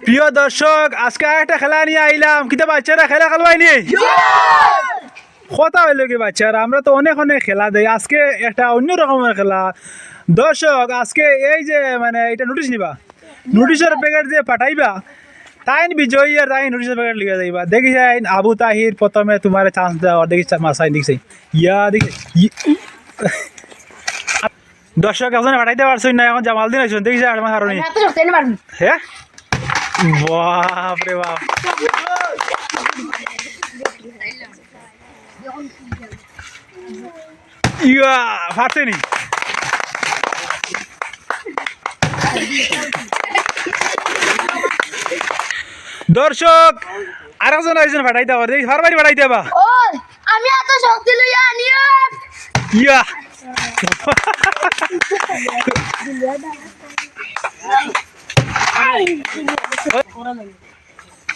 প্রিয় দর্শক, আজকে একটা খেলা নিয়ে আইলাম। কিন্তু বাচ্চারা খেলা খেলবাইনি কথা হইল কি বাচ্চারা, আমরা তো অনেক অনেক খেলা দেই। আজকে একটা অন্য রকমের খেলা। দর্শক, আজকে এই যে মানে এটা নোটিশ নিবা, নোটিশের প্যাকেট যে পাঠাইবা তাই বিজয়ী আর তাই নোটিশের প্যাকেট লিখে যাইবা। দেখি যাই আবু তাহির প্রথমে তোমার চান্স দেওয়া। দেখি মাসাই দেখছি ইয়া দেখি দর্শক এখন পাঠাইতে পারছই না, এখন জামাল দিন আইসুন। দেখি আমার কারণে হ্যাঁ বাপ রে বাপ। ইয়া ফাটছেনি। দর্শক আর একজন আইসুন পাঠাইতে পারে। দেখি ফারবারি পাঠাইতে বা আমি এত শক্তি লইয়া আনিও ইয়া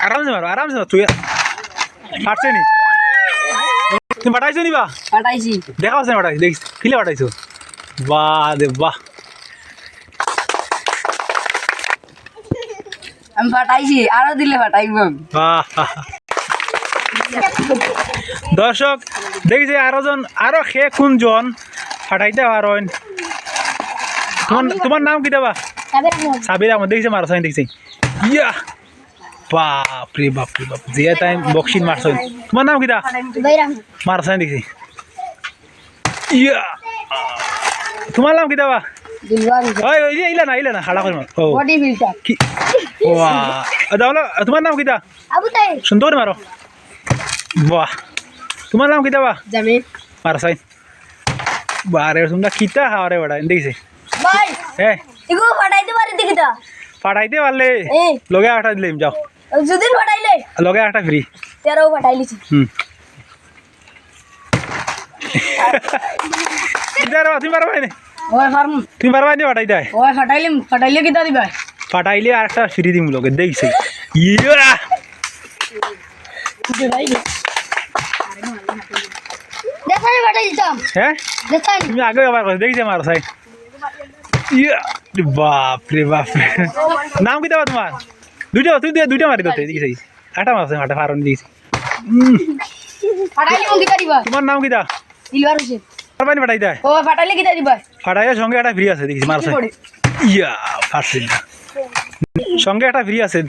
আরামসে মারো, আরামসে মারো। তুই পারছে নি? তুমি পাঠাইছো নি বা? পাঠাইছি। দেখা আছে পাঠাইছি, দেখিস কিলে পাঠাইছো? বাহ দে বাহ। আমি পাঠাইছি, আরো দিলে পাঠাইব। দর্শক দেখিছে আরো খে কোনজন পাঠাইতে পারেন। তোমার নাম কি দেবা? সাবির আহমদ। দেখিছে মারো সাইন দেখছি। ইয়া বাপ রে বাপ রে বাপ, যে তাই বক্সিং মারছেন। তোমার নাম কি দা? মারো সাইন দেখছি। ইয়া তোমার নাম কি দেবা? ওই ওই ইলা না হাড়া করে মার। ও বডি বিল্ডার। কি বাহ দাওলা। তোমার নাম কি দা? আবু তাই সুন্দর মারো। বাহ তোমার নাম কি দেবা? জামিল। মারো সাইন। বারে তোমরা কিতা হাওরে বড়া দেখিছে। ভাই হ্যাঁ ইগো পাঠাইতে পারি দেখিতা। পাঠাইতে পারলে এই লগে আটা দিলাম। যাও যদিন পাঠাইলে লগে আটা ফ্রি। 13 পাঠাইলিছি। তুমি পারবা না? ওই ফার্ম তুমি পারবা না পাঠাই দেয়? ওই পাঠাইলে কিতা দিবা? পাঠাইলে আর একটা ফ্রি দিম লগে দেখছি। ইয়া দেখাই পাঠাই দিতাম। হ্যাঁ দেখাই তুমি আগে আবার কথা দেখছি মারো সাইন। ইয়া বাপ রে বাপ। নাম কি দেবা তোমার? দুইটা তুমি দুইটা মারি দিতে দেখছি। আটা মারছে আটা ফারন দিয়েছি। পাঠাইলে কোন কিতা দিবা? তোমার নাম কি দা? দিলবার হোসেন। পারবা না পাঠাই দেয়? ও পাঠাইলে কিতা দিবা? পাঠাইলে সঙ্গে একটা ফ্রি আছে দেখছি মারছে। ইয়া ফারছে না, সঙ্গে একটা ফ্রি আছে।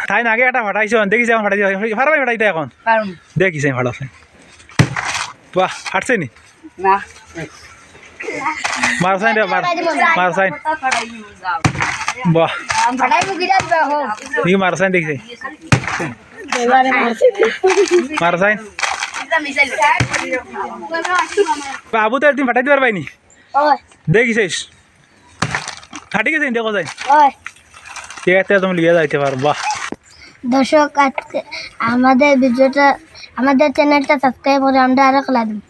তাই না আগে একটা ফাটাইছ দেখিস এখন ফাটাই ফারবাই ফাটাইতে এখন পারুম। দেখিস আমি ফাটাছে। বাহ ফাটছে নি? না মার সাইন মার সাইন। বাহ পাঠাইবো কিতা দিবা হো? দেখি মার সাইন দেখিস। মার সাইন। আবু তো একদিন ফাটাইতে পারবাইনি ওই দেখিস ফাটি গেছে দেখো যাই ওই এতে তুমি লিয়ে যাইতে পারো। বাহ দর্শক, আজকে আমাদের ভিডিওটা আমাদের চ্যানেলটা সাবস্ক্রাইব করে আমরা আরো খেলা দিব।